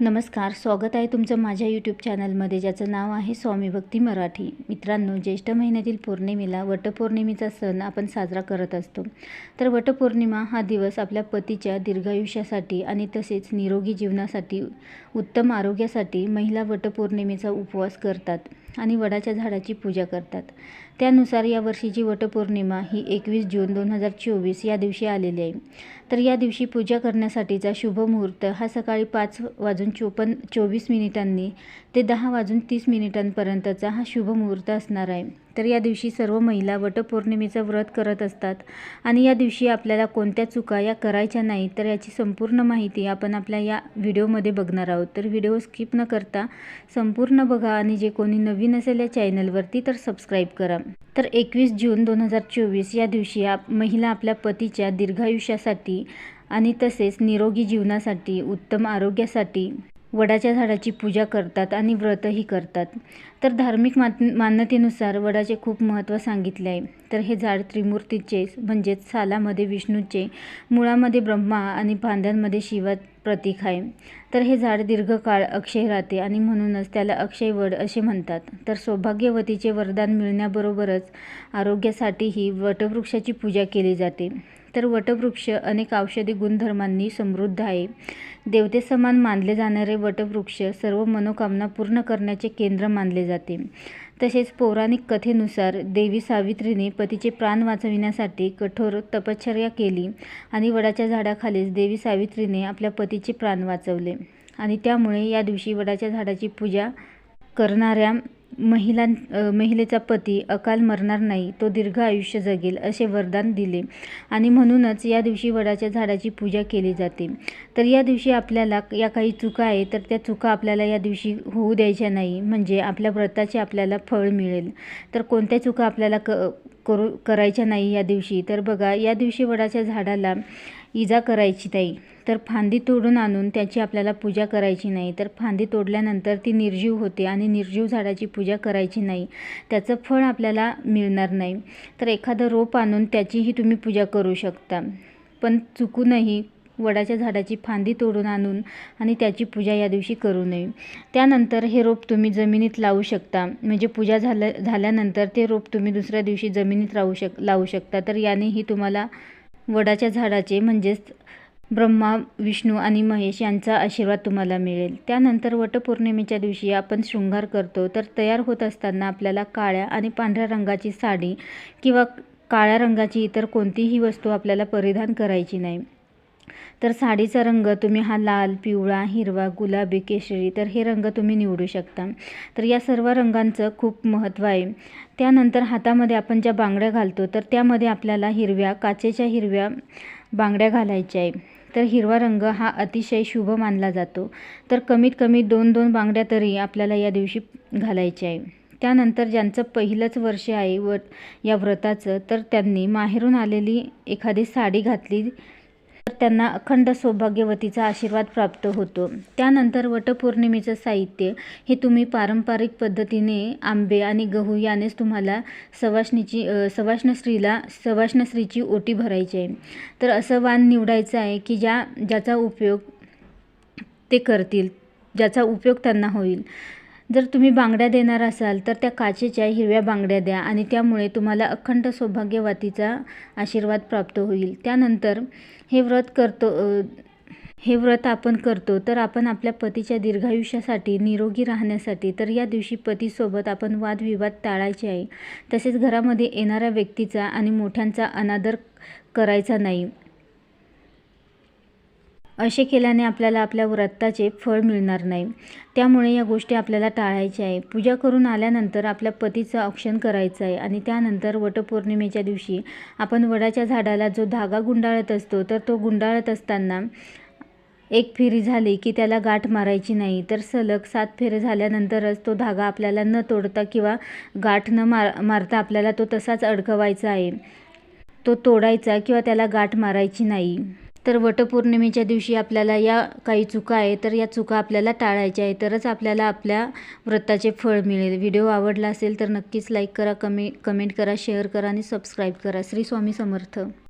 नमस्कार, स्वागत आहे तुमचं माझ्या यूट्यूब चॅनलमध्ये, ज्याचं नाव आहे स्वामी भक्ती मराठी. मित्रांनो, ज्येष्ठ महिन्यातील पौर्णिमेला वटपौर्णिमेचा सण आपण साजरा करत असतो. तर वटपौर्णिमा हा दिवस आपल्या पतीच्या दीर्घायुष्यासाठी आणि तसेच निरोगी जीवनासाठी, उत्तम आरोग्यासाठी महिला वटपौर्णिमेचा उपवास करतात आणि वडाच्या झाडाची पूजा करतात. त्यानुसार या वर्षीची वटपौर्णिमा ही 21 जून 2024 या दिवशी आलेली आहे. तर या दिवशी पूजा करण्यासाठीचा शुभ मुहूर्त हा सकाळी 5:24 ते 10:30 हा शुभ मुहूर्त असणार आहे. तर या दिवशी सर्व महिला वटपौर्णिमेचं व्रत करत असतात आणि या दिवशी आपल्याला कोणत्या चुका या करायच्या नाही, तर याची संपूर्ण माहिती आपण आपल्या या व्हिडिओमध्ये बघणार आहोत. तर व्हिडिओ स्किप न करता संपूर्ण बघा आणि जे कोणी नवीन असेल या चॅनलवरती तर सबस्क्राईब करा. तर 21 जून 2024 या दिवशी महिला आपल्या पतीच्या दीर्घायुष्यासाठी आणि तसेच निरोगी जीवनासाठी, उत्तम आरोग्यासाठी वडाच्या झाडाची पूजा करतात आणि व्रतही करतात. तर धार्मिक मान्यतेनुसार वडाचे खूप महत्त्व सांगितले आहे. तर हे झाड त्रिमूर्तीचे म्हणजेच सालामध्ये विष्णूचे, मुळामध्ये ब्रह्मा आणि फांद्यांमध्ये शिवाचे प्रतीक आहे. तर हे झाड दीर्घकाळ अक्षय राहते आणि म्हणूनच त्याला अक्षय वड असे म्हणतात. तर सौभाग्यवतीचे वरदान मिळण्याबरोबरच आरोग्यासाठीही वटवृक्षाची पूजा केली जाते. तर वटवृक्ष अनेक औषधी गुणधर्मांनी समृद्ध आहे. देवतेसमान मानले जाणारे वटवृक्ष सर्व मनोकामना पूर्ण करण्याचे केंद्र मानले जाते. तसेच पौराणिक कथेनुसार देवी सावित्रीने पतीचे प्राण वाचविण्यासाठी कठोर तपश्चर्या केली आणि वडाच्या झाडाखालीच देवी सावित्रीने आपल्या पतीचे प्राण वाचवले आणि त्यामुळे या दिवशी वडाच्या झाडाची पूजा करणाऱ्या महिलेचा पती अकाल मरणार नाही, तो दीर्घ आयुष्य जगेल असे वरदान दिले आणि म्हणूनच या दिवशी वडाच्या झाडाची पूजा केली जाते. तर या दिवशी आपल्याला या काही चुका आहे, तर त्या चुका आपल्याला या दिवशी होऊ द्यायच्या नाही, म्हणजे आपल्या व्रताचे आपल्याला फळ मिळेल. तर कोणत्या चुका आपल्याला करायच्या नाही या दिवशी? तर बघा, या दिवशी वडाच्या झाडाला इजा करायची नाही. तर फांदी तोडून आणून त्याची आपल्याला पूजा करायची नाही. तर फांदी तोडल्यानंतर ती निर्जीव होते आणि निर्जीव झाडाची पूजा करायची नाही, त्याचं फळ आपल्याला मिळणार नाही. तर एखादं रोप आणून त्याचीही तुम्ही पूजा करू शकता, पण चुकूनही वडाच्या झाडाची फांदी तोडून आणून आणि त्याची पूजा या दिवशी करू नये. त्यानंतर हे रोप तुम्ही जमिनीत लावू शकता, म्हणजे पूजा झाल्यानंतर ते रोप तुम्ही दुसऱ्या दिवशी जमिनीत लावू शकता. तर यानेही तुम्हाला वडाच्या झाडाचे म्हणजेच ब्रह्मा, विष्णू आणि महेश यांचा आशीर्वाद तुम्हाला मिळेल. त्यानंतर वटपौर्णिमेच्या दिवशी आपण शृंगार करतो. तर तयार होत असताना आपल्याला काळ्या आणि पांढऱ्या रंगाची साडी किंवा काळ्या रंगाची इतर कोणतीही वस्तू आपल्याला परिधान करायची नाही. तर साडीचा रंग तुम्ही हा लाल, पिवळा, हिरवा, गुलाबी, केशरी, तर हे रंग तुम्ही निवडू शकता. तर या सर्व रंगांचं खूप महत्त्व आहे. त्यानंतर हातामध्ये आपण ज्या बांगड्या घालतो, तर त्यामध्ये आपल्याला काचेच्या हिरव्या बांगड्या घालायच्या आहे. तर हिरवा रंग हा अतिशय शुभ मानला जातो. तर कमीत कमी 2-2 बांगड्या तरी आपल्याला या दिवशी घालायच्या आहे. त्यानंतर ज्यांचं पहिलंच वर्ष आहे या व्रताचं, तर त्यांनी माहेरून आलेली एखादी साडी घातली तर त्यांना अखंड सौभाग्यवतीचा आशीर्वाद प्राप्त होतो. त्यानंतर वटपौर्णिमेचं साहित्य हे तुम्ही पारंपरिक पद्धतीने आंबे आणि गहू यानेच तुम्हाला सवाष्ण स्त्रीची ओटी भरायची आहे. तर असं वाण निवडायचं आहे की ज्याचा उपयोग ते करतील, ज्याचा उपयोग त्यांना होईल. जर तुम्ही बांगड्या देणार असाल तर त्या काचेच्या हिरव्या बांगड्या द्या आणि त्यामुळे तुम्हाला अखंड सौभाग्यवतीचा आशीर्वाद प्राप्त होईल. त्यानंतर हे व्रत आपण करतो तर आपण आपल्या पतीच्या दीर्घायुष्यासाठी, निरोगी राहण्यासाठी. तर या दिवशी पतीसोबत आपण वादविवाद टाळायचे आहे. तसेच घरामध्ये येणाऱ्या व्यक्तीचा आणि मोठ्यांचा अनादर करायचा नाही. असे केल्याने आपल्याला आपल्या व्रताचे फळ मिळणार नाही. त्यामुळे या गोष्टी आपल्याला टाळायच्या आहे. पूजा करून आल्यानंतर आपल्या पतीचं औक्षण करायचं आहे आणि त्यानंतर वटपौर्णिमेच्या दिवशी आपण वडाच्या झाडाला जो धागा गुंडाळत असतो, तर तो गुंडाळत असताना एक फेरी झाली की त्याला गाठ मारायची नाही. तर सलग 7 फेरे झाल्यानंतरच तो धागा आपल्याला न तोडता किंवा गाठ न मारता आपल्याला तो तसाच अडकवायचा आहे. तो तोडायचा किंवा त्याला गाठ मारायची नाही. तर वटपौर्णिमेच्या दिवशी आपल्याला या काही चुका आहे, तर या चुका आपल्याला टाळायच्या आहे, तरच आपल्याला आपल्या व्रताचे फळ मिळेल. व्हिडिओ आवडला असेल तर नक्कीच लाईक करा, कमेंट करा, शेअर करा आणि सबस्क्राईब करा. श्री स्वामी समर्थ.